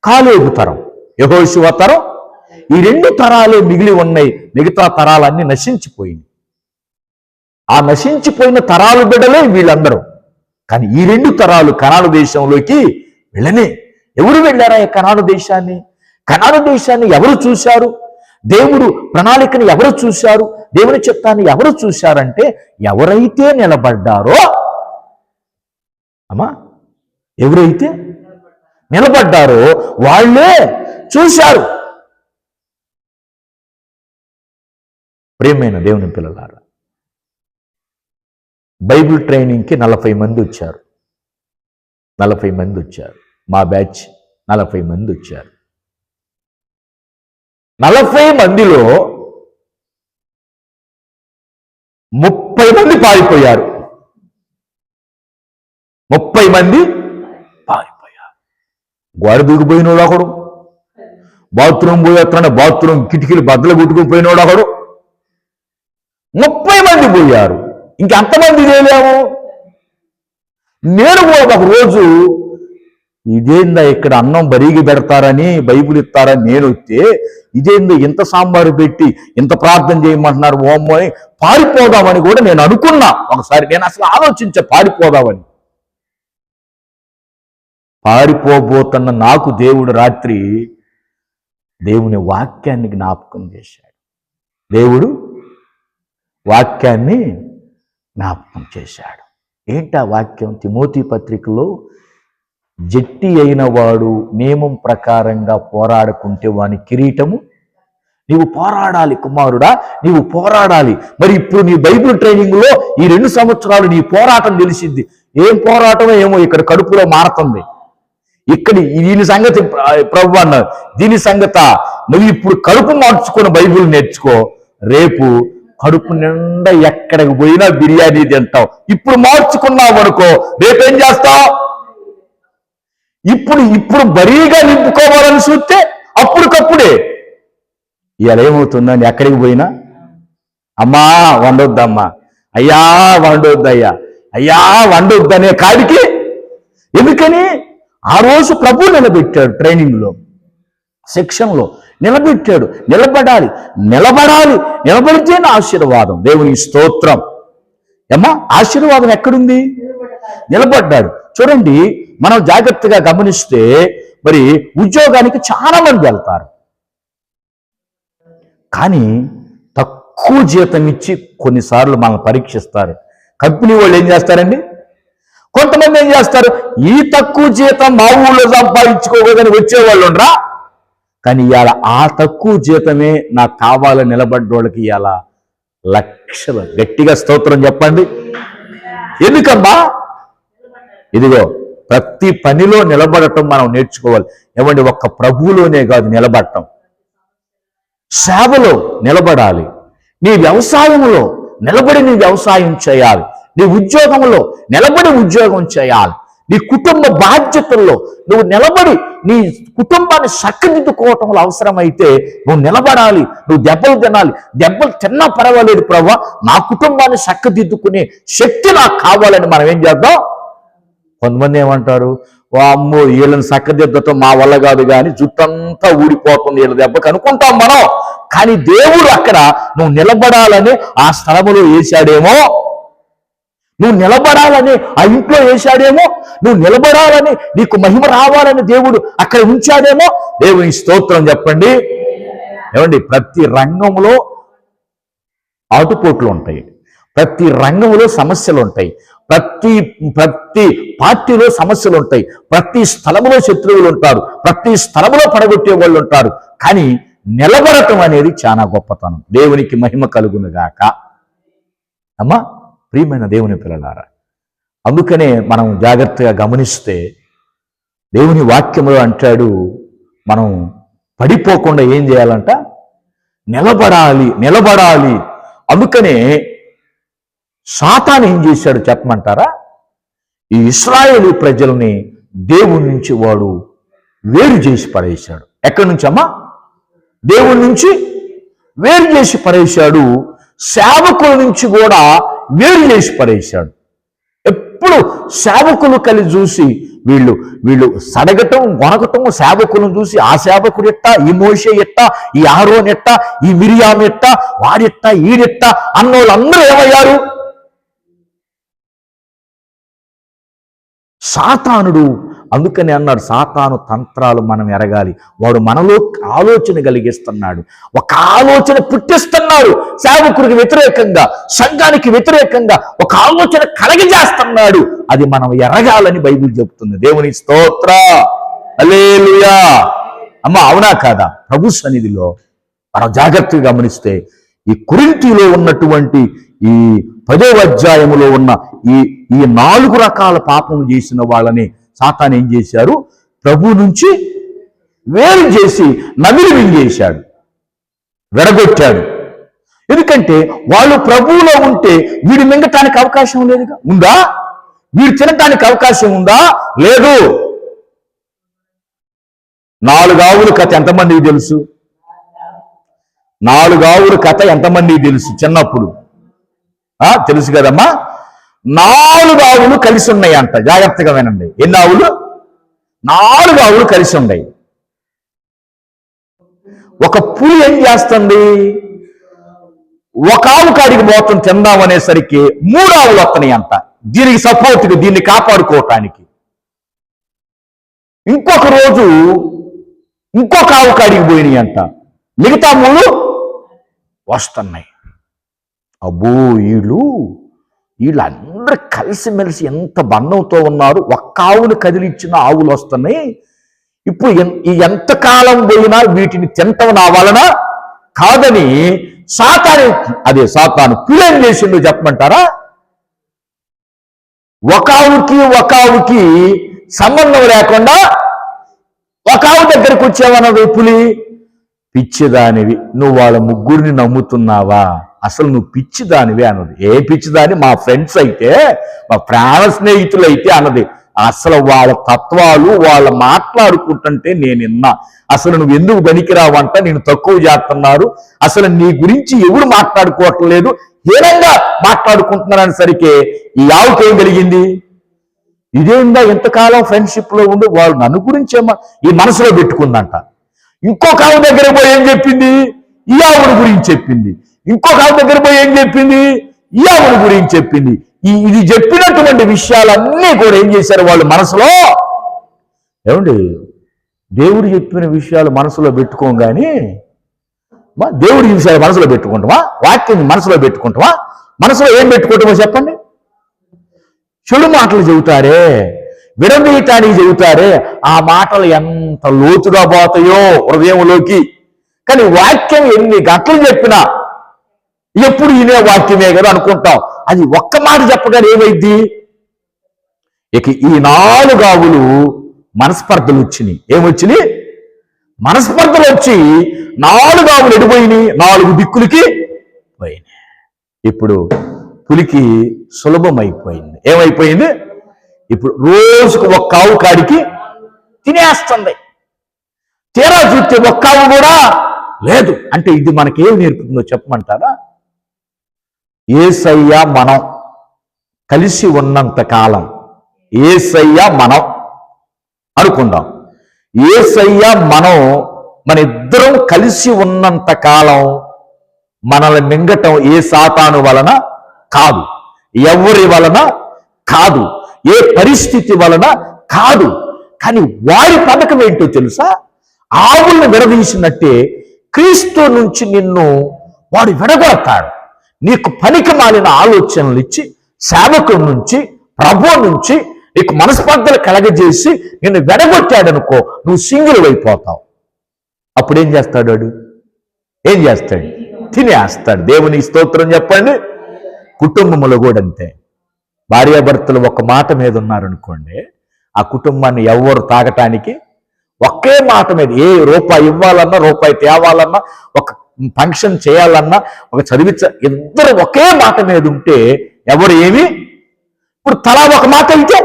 కాలేబు తరం. యెహోషువ తరం, ఈ 2 తరాలే మిగిలి ఉన్నాయి. మిగతా తరాలన్నీ నశించిపోయింది. ఆ నశించిపోయిన తరాలు బిడ్డలే వీళ్ళందరూ. కానీ ఈ 2 తరాలు కనాను దేశంలోకి వెళ్ళనే. ఎవరు వెళ్ళారా ఈ కనాను దేశాన్ని? కనాను దేశాన్ని ఎవరు చూశారు? దేవుడు ప్రణాళికని ఎవరు చూశారు? దేవుని చిత్తాన్ని ఎవరు చూశారంటే ఎవరైతే నిలబడ్డారో, ఎవరైతే నిలబడ్డారో వాళ్ళే చూశారు. ప్రియమైన దేవుని పిల్లలారా, బైబిల్ ట్రైనింగ్కి 40 మంది వచ్చారు. 40 మంది వచ్చారు. మా బ్యాచ్ 40 మంది వచ్చారు. 40 మందిలో 30 మంది పారిపోయారు. 30 మంది పారిపోయారు. గోడ దూకిపోయినోడు ఒకడు, బాత్రూమ్ పోయేస్తానే బాత్రూమ్ కిటికీలు బద్దలు కొట్టుకుని పోయినోడు ఒకడు. 30 మంది పోయారు. ఇంకెంతమంది చేయలేము? నేను కూడా ఒక రోజు ఇదేందా ఇక్కడ అన్నం బరీగి పెడతారని, బైబుల్ ఇస్తారని నేను వస్తే, ఇదేందో ఇంత సాంబారు పెట్టి ఇంత ప్రార్థన చేయమంటున్నారు ఓమ్మో అని పారిపోదామని కూడా నేను అనుకున్నా. ఒకసారి నేను అసలు ఆలోచించా పారిపోదామని. పారిపోబోతున్న నాకు దేవుడు రాత్రి దేవుని వాక్యాన్ని జ్ఞాపకం చేశాడు. దేవుడు వాక్యాన్ని జ్ఞాపకం చేశాడు. ఏంటా వాక్యం? తిమోతి పత్రికలో, జట్టి అయిన వాడు నియమం ప్రకారంగా పోరాడుకుంటే వాని కిరీటము, నీవు పోరాడాలి కుమారుడా, నీవు పోరాడాలి. మరి ఇప్పుడు నీ బైబిల్ ట్రైనింగ్లో ఈ 2 సంవత్సరాలు నీ పోరాటం తెలిసింది. ఏం పోరాటమో ఏమో ఇక్కడ కడుపులో మారుతుంది. ఇక్కడ దీని సంగతి ప్రభు అన్నారు, దీని సంగత నువ్వు ఇప్పుడు కడుపు మార్చుకొని బైబిల్ నేర్చుకో. రేపు కడుపు నిండా ఎక్కడికి పోయినా బిర్యానీ తింటావు. ఇప్పుడు మార్చుకున్నావు అనుకో, రేపేం చేస్తావు? ఇప్పుడు బరీగా నింపుకోవాలని చూస్తే అప్పటికప్పుడే ఇలా ఏమవుతుందని ఎక్కడికి పోయినా, అమ్మా వండొద్దమ్మా, అయ్యా వండొద్దయ్యా, అయ్యా వండొద్దనే కాడికి. ఎందుకని? ఆ రోజు ప్రభు నిలబెట్టాడు, ట్రైనింగ్లో, శిక్షణలో నిలబెట్టాడు. నిలబడితే నా ఆశీర్వాదం. దేవుని స్తోత్రం. ఏమ్మా, ఆశీర్వాదం ఎక్కడుంది? నిలబడ్డాడు. చూడండి, మనం జాగ్రత్తగా గమనిస్తే మరి ఉద్యోగానికి చాలా మంది వెళ్తారు, కానీ తక్కువ జీతం ఇచ్చి కొన్నిసార్లు మనల్ని పరీక్షిస్తారు. కంపెనీ వాళ్ళు ఏం చేస్తారండి? కొంతమంది ఏం చేస్తారు? ఈ తక్కువ జీతం మా ఊళ్ళో సంపాదించుకోకూడదని వచ్చేవాళ్ళు ఉండరా? కానీ ఇవాళ ఆ తక్కువ జీతమే నాకు కావాలని నిలబడ్డోళ్ళకి ఇవాళ లక్షలు. గట్టిగా స్తోత్రం చెప్పండి. ఎందుకమ్మా? ఇదిగో, ప్రతి పనిలో నిలబడటం మనం నేర్చుకోవాలి. ఏమండి, ఒక్క ప్రభువులోనే కాదు నిలబడటం, సేవలో నిలబడాలి. నీ వ్యవసాయంలో నిలబడి నీ వ్యవసాయం చేయాలి. నీ ఉద్యోగంలో నిలబడి ఉద్యోగం చేయాలి. నీ కుటుంబ బాధ్యతల్లో నువ్వు నిలబడి నీ కుటుంబాన్ని చక్కదిద్దుకోవటంలో అవసరమైతే నువ్వు నిలబడాలి. నువ్వు దెబ్బలు తినాలి. దెబ్బలు తిన్నా పర్వాలేదు ప్రభువా, నా కుటుంబాన్ని చక్కదిద్దుకునే శక్తి నాకు కావాలని మనం ఏం చేద్దాం? కొంతమంది ఏమంటారు? ఓ అమ్మో, వీళ్ళని చక్కదిద్దటం మా వల్ల కాదు, కానీ జుట్టంతా ఊడిపోతుంది వీళ్ళ దెబ్బకి అనుకుంటాం మనం. కానీ దేవుడు అక్కడ నువ్వు నిలబడాలని ఆ స్థలములో వేశాడేమో, నువ్వు నిలబడాలని ఆ ఇంట్లో వేశాడేమో, నువ్వు నిలబడాలని నీకు మహిమ రావాలని దేవుడు అక్కడ ఉంచాడేమో. దేవుని స్తోత్రం చెప్పండి. ఏమండి, ప్రతి రంగంలో ఆటుపోట్లు ఉంటాయి, ప్రతి రంగంలో సమస్యలు ఉంటాయి, ప్రతి పార్టీలో సమస్యలు ఉంటాయి, ప్రతి స్థలంలో శత్రువులు ఉంటారు, ప్రతి స్థలంలో పడగొట్టే వాళ్ళు ఉంటారు. కానీ నిలబడటం అనేది చాలా గొప్పతనం. దేవునికి మహిమ కలుగునుగాక. అమ్మా, ప్రియమైన దేవుని పిల్లలారా, అందుకనే మనం జాగ్రత్తగా గమనిస్తే దేవుని వాక్యములో అంటాడు, మనం పడిపోకుండా ఏం చేయాలంట? నిలబడాలి. అందుకనే సాతాను ఏం చేశాడు చెప్పమంటారా? ఈ ఇశ్రాయేలు ప్రజల్ని దేవుని నుంచి వాడు వేరు చేసి పడేశాడు. ఎక్కడి నుంచి అమ్మా? దేవుని నుంచి వేరు చేసి పడేశాడు. సేవకుల నుంచి కూడా వేరు చేసి పడేశాడు. ఎప్పుడు సేవకులు కలిసి చూసి వీళ్ళు సడగటం, వణకటం, సేవకులను చూసి ఆ సేవకుడు ఎట్టా, ఈ మోషే ఎట్టా, ఈ ఆరోన్ ఎట్టా, ఈ మిరియాము ఎట్టా, వాడెట్టా, ఈడెట్టా అన్నోళ్ళందరూ ఏమయ్యారు? సాతానుడు. అందుకని అన్నాడు, సాతాను తంత్రాలు మనం ఎరగాలి. వాడు మనలో ఆలోచన కలిగిస్తున్నాడు, ఒక ఆలోచన పుట్టిస్తున్నాడు. సేవకుడికి వ్యతిరేకంగా, సంఘానికి వ్యతిరేకంగా ఒక ఆలోచన కలిగజేస్తున్నాడు. అది మనం ఎరగాలని బైబిల్ చెబుతుంది. దేవుని స్తోత్ర, హల్లెలూయా. అమ్మ, అవునా కాదా? ప్రభు సన్నిధిలో మనం జాగ్రత్తగా గమనిస్తే ఈ కొరింథీలో ఉన్నటువంటి ఈ 10వ అధ్యాయములో ఉన్న ఈ 4 రకాల పాపం చేసిన వాళ్ళని సాతాను ఏం చేశారు? ప్రభు నుంచి వేరు చేసి నమిలి మింగేశాడు, విడగొట్టాడు. ఎందుకంటే వాళ్ళు ప్రభువులో ఉంటే వీడు మింగటానికి అవకాశం లేదుగా. ఉందా? వీడు తినటానికి అవకాశం ఉందా? లేదు. 4 ఆవుల కథ ఎంతమందికి తెలుసు? 4 ఆవుల కథ ఎంతమందికి తెలుసు? చిన్నప్పుడు తెలుసు కదమ్మా. 4 ఆవులు కలిసి ఉన్నాయి అంట. జాగ్రత్తగా వినండి. ఎన్ని ఆవులు? 4 ఆవులు కలిసి ఉన్నాయి. ఒక పులి ఏం చేస్తుంది? ఒక ఆవు కాడికి పోతుంది తిందాం అనేసరికి 3 ఆవులు వస్తున్నాయి అంట. దీనికి సపోర్ట్గా, దీన్ని కాపాడుకోవటానికి. ఇంకొక రోజు ఇంకొక ఆవు కాడికి పోయినాయి అంట. మిగతా 3 వస్తున్నాయి. అబ్బో, వీళ్ళందరూ కలిసిమెలిసి ఎంత బంధంతో ఉన్నారు. ఒక్క ఆవును కదిలిచ్చిన ఆవులు వస్తున్నాయి. ఇప్పుడు ఎంతకాలం పోయినా వీటిని తింటం నా వలన కాదని సాతాను పిల్లేం చేసిండు చెప్పమంటారా? ఒక ఆవుకి సంబంధం లేకుండా ఒక ఆవు దగ్గరకు వచ్చావన్నది పులి. పిచ్చిదానివి, నువ్వు వాళ్ళ ముగ్గురిని నమ్ముతున్నావా? అసలు నువ్వు పిచ్చిదానివి అన్నది. ఏ పిచ్చిదాని? మా ఫ్రెండ్స్ అయితే, మా ప్రాణ స్నేహితులు అయితే అన్నది. అసలు వాళ్ళ తత్వాలు వాళ్ళు మాట్లాడుకుంటుంటే నేను విన్నా. అసలు నువ్వు ఎందుకు పనికిరావంట, నేను తక్కువ చేస్తున్నారు, అసలు నీ గురించి ఎవరు మాట్లాడుకోవట్లేదు, హీనంగా మాట్లాడుకుంటున్నారనేసరికి ఈ ఆవుకి ఏం కలిగింది? ఇదేందా ఎంతకాలం ఫ్రెండ్షిప్ లో ఉండి వాళ్ళు నన్ను గురించి ఈ మనసులో పెట్టుకుందంట. ఇంకొక ఆవు దగ్గర పోయి ఏం చెప్పింది? ఈ ఆవుని గురించి చెప్పింది. ఇంకొక ఆవు దగ్గర పోయి ఏం చెప్పింది? ఈ ఆవుని గురించి చెప్పింది. ఇది చెప్పినటువంటి విషయాలన్నీ కూడా ఏం చేశారు వాళ్ళు మనసులో? ఏమండి, దేవుడు చెప్పిన విషయాలు మనసులో పెట్టుకోగానే దేవుడి విషయాలు మనసులో పెట్టుకుంటావా? వాక్యం మనసులో పెట్టుకుంటావా? మనసులో ఏం పెట్టుకుంటామో చెప్పండి. చెడు మాటలు చెబుతారే, విడదీయటానికి చెబుతారే, ఆ మాటలు ఎంత లోతుగా పోతాయో హృదయంలోకి. కానీ వాక్యం ఎన్ని గంటలు చెప్పినా ఎప్పుడు వినే వాక్యమే కదా అనుకుంటాం. అది ఒక్క మాట చెప్పగానే ఏమైంది? ఇక ఈ 4 ఆవులు మనస్పర్ధలు వచ్చినాయి. ఏమొచ్చినాయి? మనస్పర్ధలు వచ్చి 4 ఆవులు ఎడిపోయినాయి, 4 దిక్కులకి పోయినాయి. ఇప్పుడు పులికి సులభమైపోయింది. ఏమైపోయింది? ఇప్పుడు రోజుకు 1 ఆవు కాడికి తినేస్తుంది. తీరా చూస్తే 1 ఆవు కూడా లేదు. అంటే ఇది మనకేం నేర్పుతుందో చెప్పమంటారా? యేసయ్య మనం కలిసి ఉన్నంత కాలం, యేసయ్య మనం అనుకుందాం. యేసయ్య మనం మన ఇద్దరం కలిసి ఉన్నంత కాలం మనల్ని మింగటం ఏ సాతాను వలన కాదు, ఎవరి వలన కాదు, ఏ పరిస్థితి వలన కాదు. కానీ వాడి పథకం ఏంటో తెలుసా? ఆవులను విడదీసినట్టే క్రీస్తు నుంచి నిన్ను వాడు విడగొడతాడు. నీకు పనికి మాలిన ఆలోచనలు ఇచ్చి, సేవకుల నుంచి, ప్రభు నుంచి నీకు మనస్పర్ధలు కలగజేసి నిన్ను వెడగొట్టాడనుకో, నువ్వు సింగిల్ అయిపోతావు. అప్పుడేం చేస్తాడు వాడు? ఏం చేస్తాడు? తినేస్తాడు. దేవుని స్తోత్రం చెప్పండి. కుటుంబంలో కూడా అంతే. భార్యాభర్తలు ఒక మాట మీద ఉన్నారనుకోండి, ఆ కుటుంబాన్ని ఎవరు తాగటానికి ఒకే మాట మీద, ఏ రూపాయి ఇవ్వాలన్నా, రూపాయి తేవాలన్నా, ఒక ఫంక్షన్ చేయాలన్నా, ఒక ఇద్దరు ఒకే మాట మీద ఉంటే ఎవరు ఏమి? ఇప్పుడు తలా ఒక మాట అయితే,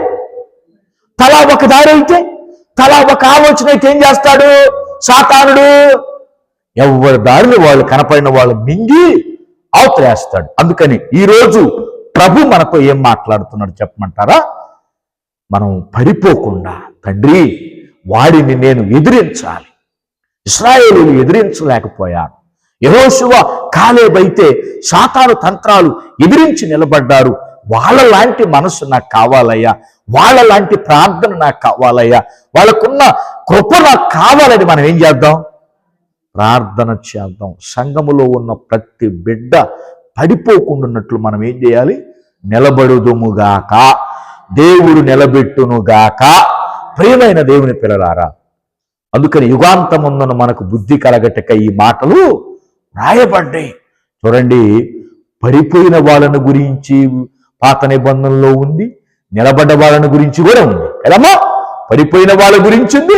తలా ఒక దారి అయితే, తలా ఒక ఆలోచన అయితే ఏం చేస్తాడు సాతానుడు? ఎవరి దారిని వాళ్ళు కనపడిన వాళ్ళు మింగి అవతలేస్తాడు. అందుకని ఈరోజు ప్రభు మనతో ఏం మాట్లాడుతున్నాడు చెప్పమంటారా? మనం పడిపోకుండా, తండ్రి వాడిని నేను ఎదిరించాలి. ఇశ్రాయేలీయులు ఎదిరించలేకపోయారు. యెహోషువ, కాలేబు అయితే సాతాను తంత్రాలు ఎదిరించి నిలబడ్డారు. వాళ్ళలాంటి మనసు నాకు కావాలయ్యా, వాళ్ళలాంటి ప్రార్థన నాకు కావాలయ్యా, వాళ్ళకున్న కృప నాకు కావాలని మనం ఏం చేద్దాం? ప్రార్థన చేద్దాం. సంఘములో ఉన్న ప్రతి బిడ్డ పడిపోకుండాన్నట్లు మనం ఏం చేయాలి? నిలబడుదుముగాక, దేవుడు నిలబెట్టునుగాక. ప్రియమైన దేవుని పిల్లలారా, అందుకని యుగాంతమున్న మనకు బుద్ధి కలగటక ఈ మాటలు రాయబడ్డాయి. చూడండి, పడిపోయిన వాళ్ళని గురించి పాత నిబంధనలో ఉంది, నిలబడ్డ వాళ్ళని గురించి కూడా ఉంది కదమ్మా. పడిపోయిన వాళ్ళ గురించి ఉంది,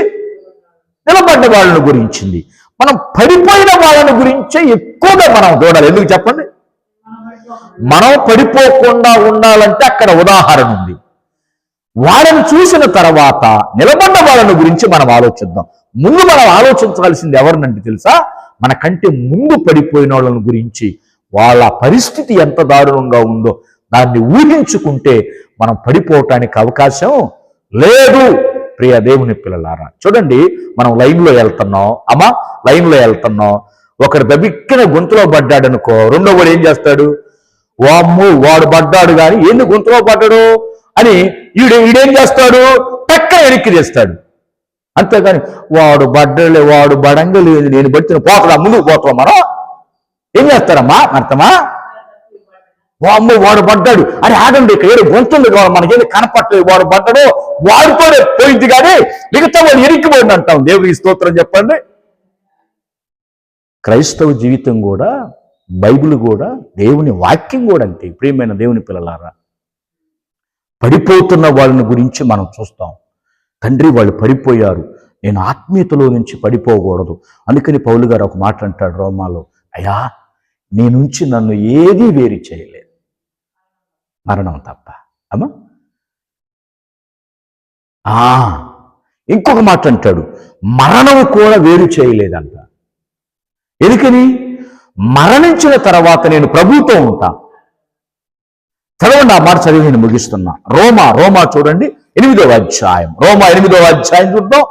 నిలబడ్డ వాళ్ళని గురించింది. మనం పడిపోయిన వాళ్ళని గురించే ఎక్కువగా మనం చూడాలి. ఎందుకు చెప్పండి? మనం పడిపోకుండా ఉండాలంటే అక్కడ ఉదాహరణ ఉంది. వాళ్ళని చూసిన తర్వాత నిలబడ్డ వాళ్ళని గురించి మనం ఆలోచిద్దాం. ముందు మనం ఆలోచించాల్సింది ఎవరినంటే తెలుసా? మన కంటే ముందు పడిపోయిన వాళ్ళని గురించి. వాళ్ళ పరిస్థితి ఎంత దారుణంగా ఉందో దాన్ని ఊహించుకుంటే మనం పడిపోవటానికి అవకాశం లేదు. ప్రియ దేవుని పిల్లలారా, చూడండి, మనం లైన్లో వెళ్తున్నాం అమ్మా, లైన్లో వెళ్తున్నాం. ఒకడు దబిక్కిన గొంతులో పడ్డాడు అనుకో, రెండో వాడు ఏం చేస్తాడు? వామ్ము వాడు పడ్డాడు కానీ ఎందుకు గొంతులో పడ్డాడు అని ఈడేం చేస్తాడు? పక్కన వెనక్కి చేస్తాడు. అంతేగాని వాడు బడ్డలే, వాడు బడంగా లేదు, నేను బట్టి పోతాడా, ముందుకు పోతాం. మనం ఏం చేస్తారమ్మా అర్థమా? వామ్ము వాడు పడ్డాడు, అరే ఆగండి, ఇక్కడ ఏదో గొంతుంది, మనకేది కనపట్టలేదు, వాడు పడ్డాడు, వాడితోనే పోయింది కానీ మిగతా వాడు ఎరికిపోయింది అంటాం. దేవుని స్తోత్రం చెప్పండి. క్రైస్తవ జీవితం కూడా, బైబిల్ కూడా, దేవుని వాక్యం కూడా అంతే. ప్రియమైన దేవుని పిల్లలారా, పడిపోతున్న వాళ్ళని గురించి మనం చూస్తాం. తండ్రి వాళ్ళు పడిపోయారు, నేను ఆత్మీయతలో నుంచి పడిపోకూడదు. అందుకని పౌలు గారు ఒక మాట అంటాడు రోమాలో, అయ్యా నీ నుంచి నన్ను ఏదీ వేరు చేయలేదు, మరణం తప్ప. అమ్మా ఇంకొక మాట అంటాడు, మరణం కూడా వేరు చేయలేదంట. ఎందుకని? మరణించిన తర్వాత నేను ప్రభుతో ఉంటా, చదవండి, ఆ మాట చదివి నేను ముగిస్తున్నా. రోమా చూడండి 8వ అధ్యాయం. రోమా 8వ అధ్యాయం చూద్దాం.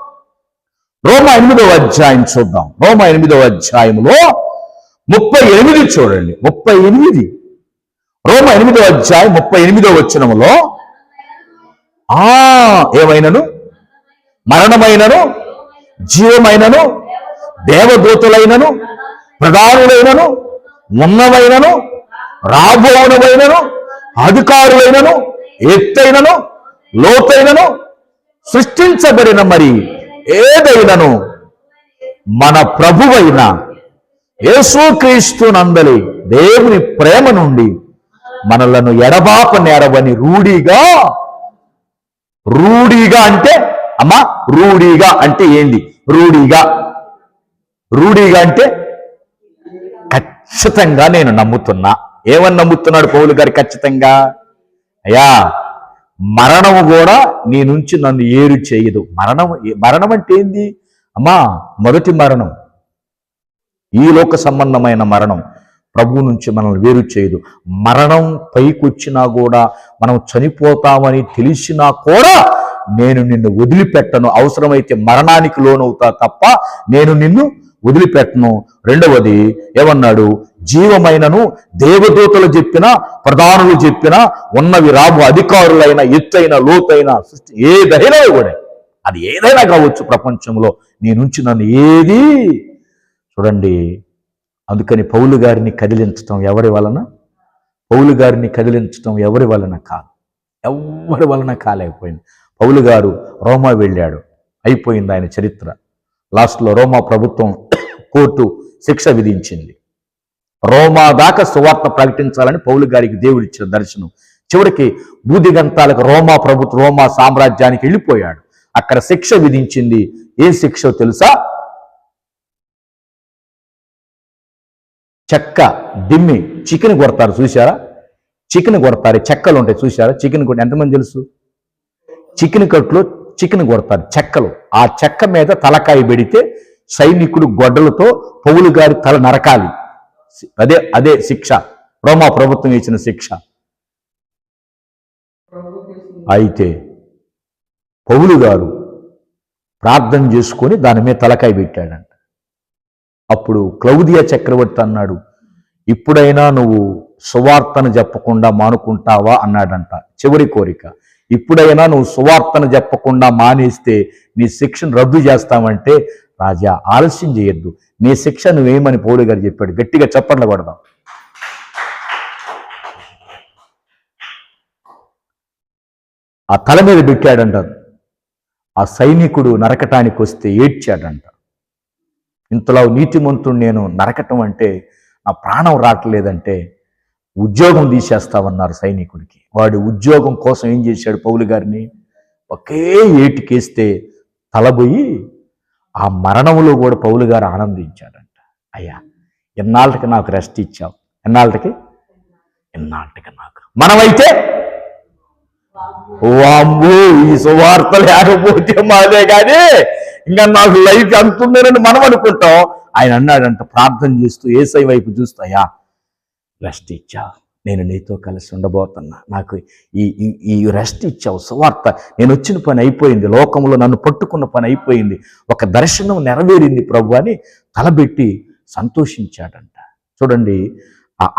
రోమా 8వ అధ్యాయం చూద్దాం. రోమా 8వ అధ్యాయంలో 38 చూడండి. 38 రోమా 8వ అధ్యాయం 38వ వచనములో ఏమైనను మరణమైనను జీవమైనను దేవదూతలైనను ప్రధానులైనను ఉన్నవైనను రాబోవునవైనను అధికారులైనను ఎత్తైనను లోతైనను సృష్టించబడిన మరి ఏదైనను మన ప్రభువైన యేసుక్రీస్తు నందలి దేవుని ప్రేమ నుండి మనలను ఎడబాప నేరవని రూఢిగా అంటే అమ్మా, రూఢిగా అంటే ఏంది? రూఢిగా అంటే ఖచ్చితంగా నేను నమ్ముతున్నా. ఏమని నమ్ముతున్నాడు పౌలు గారు? ఖచ్చితంగా, అయ్యా మరణము కూడా నీ నుంచి నన్ను ఏరు చేయదు. మరణం అంటే ఏంది అమ్మా? మొదటి మరణం, ఈ లోక సంబంధమైన మరణం ప్రభు నుంచి మనల్ని వేరు చేయదు. మరణం పైకొచ్చినా కూడా మనం చనిపోతామని తెలిసినా కూడా నేను నిన్ను వదిలిపెట్టను. అవసరమైతే మరణానికి లోనవుతా తప్ప నేను నిన్ను వదిలిపెట్టను. రెండవది ఏమన్నాడు? జీవమైనను దేవదూతలు చెప్పినా ప్రధానులు చెప్పినా ఉన్నవి రాబు అధికారులైన ఎత్తైన లోతైన సృష్టి ఏదైనా కూడా, అది ఏదైనా కావచ్చు ప్రపంచంలో, నీ నుంచి నన్ను ఏది చూడండి. అందుకని పౌలు గారిని కదిలించటం ఎవరి వలన? పౌలు గారిని కదిలించటం ఎవరి వలన కాదు, ఎవరి వలన కాలేకపోయింది. పౌలు గారు రోమా వెళ్ళాడు, అయిపోయింది ఆయన చరిత్ర. లాస్ట్లో రోమా ప్రభుత్వం కోర్టు శిక్ష విధించింది. రోమా దాకా సువార్త ప్రకటించాలని పౌలు గారికి దేవుడు ఇచ్చిన దర్శనం. చివరికి బూదిగంతాలకు రోమా సామ్రాజ్యానికి వెళ్ళిపోయాడు. అక్కడ శిక్ష విధించింది. ఏ శిక్ష తెలుసా? చెక్క దిమ్మి చికెన్ కొడతారు చూసారా? చికెన్ కొడతారు, చెక్కలు ఉంటాయి చూసారా? చికెన్ కొట్టి ఎంతమంది తెలుసు? చికెన్ కట్లో చికెన్ కొడతారు చెక్కలు. ఆ చెక్క మీద తలకాయ పెడితే సైనికుడు గొడ్డలతో పౌలు గారి తల నరకాలి. అదే శిక్ష, రోమా ప్రభుత్వం ఇచ్చిన శిక్ష. అయితే పౌలు గారు ప్రార్థన చేసుకొని దాని మీద తలకాయ పెట్టాడంట. అప్పుడు క్లౌదియా చక్రవర్తి అన్నాడు, ఇప్పుడైనా నువ్వు సువార్తను చెప్పకుండా మానుకుంటావా అన్నాడంట. చివరి కోరిక, ఇప్పుడైనా నువ్వు సువార్తను చెప్పకుండా మానేస్తే నీ శిక్షను రద్దు చేస్తామంటే, రాజా ఆలస్యం చేయొద్దు, నీ శిక్ష నువ్వేమని పౌలు గారు చెప్పాడు. గట్టిగా చప్పట్లు కొడదాం. ఆ తల మీద పెట్టాడంట. ఆ సైనికుడు నరకటానికి వస్తే ఏడ్చాడంట. ఇంతలో నీతిమంతుడు నేను నరకటం అంటే నా ప్రాణం రావట్లేదంటే ఉద్యోగం తీసేస్తామన్నారు సైనికుడికి. వాడు ఉద్యోగం కోసం ఏం చేశాడు? పౌలు గారిని ఒకే ఏటికేస్తే తలబోయి ఆ మరణంలో కూడా పౌలు గారు ఆనందించాడంట. అయ్యా ఎన్నాళ్ళకి నాకు రెస్ట్ ఇచ్చావు, ఎన్నాళ్ళకి నాకు. మనమైతే వామ్మో ఈ సువార్త లేకపోతే మాదే కానీ ఇంకా నాకు లైఫ్ అంతుండేనని మనం అనుకుంటాం. ఆయన అన్నాడంట ప్రార్థన చేస్తూ యేసయ్య వైపు చూస్తూ, అయ్యా రెస్ట్ ఇచ్చావు, నేను నీతో కలిసి ఉండబోతున్నా, నాకు ఈ రెస్ట్ ఇచ్చావు, సువార్త నేను వచ్చిన పని అయిపోయింది, లోకంలో నన్ను పట్టుకున్న పని అయిపోయింది, ఒక దర్శనం నెరవేరింది ప్రభు అని తలబెట్టి సంతోషించాడంట. చూడండి,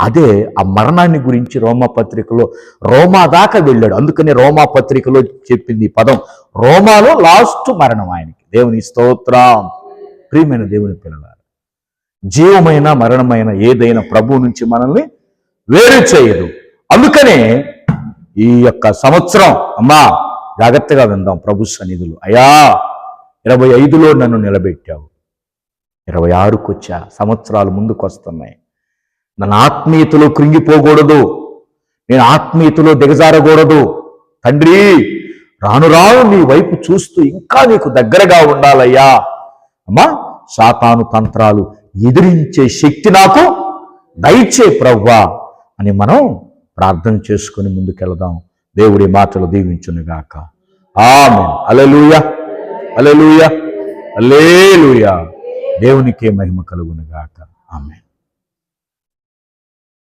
అదే ఆ మరణాన్ని గురించి రోమాపత్రికలో రోమా దాకా వెళ్ళాడు. అందుకని రోమాపత్రికలో చెప్పింది పదం, రోమాలో లాస్ట్ మరణం ఆయనకి. దేవుని స్తోత్రం. ప్రియమైన దేవుని పిల్లలారా, జీవమైన మరణమైన ఏదైనా ప్రభువు నుంచి మనల్ని వేరు చేయదు. అందుకనే ఈ యొక్క సంవత్సరం అమ్మా జాగ్రత్తగా విందాం ప్రభు సన్నిధులు. అయ్యా 25లో నన్ను నిలబెట్టావు, 26కు వచ్చా, సంవత్సరాలు ముందుకు వస్తున్నాయి. నన్ను ఆత్మీయతలో కృంగిపోకూడదు, నేను ఆత్మీయతలో దిగజారకూడదు. తండ్రి రాను రాను నీ వైపు చూస్తూ ఇంకా నీకు దగ్గరగా ఉండాలయ్యా. అమ్మా సాతాను తంత్రాలు ఎదిరించే శక్తి నాకు దయచే ప్రవ్వా అని మనం ప్రార్థన చేసుకుని ముందుకెళ్దాం. దేవుడి మాటలు దీవించునుగాక. ఆమేన్. హల్లెలూయా, హల్లెలూయా, హల్లెలూయా. దేవునికే మహిమ కలుగునుగాక. ఆమేన్.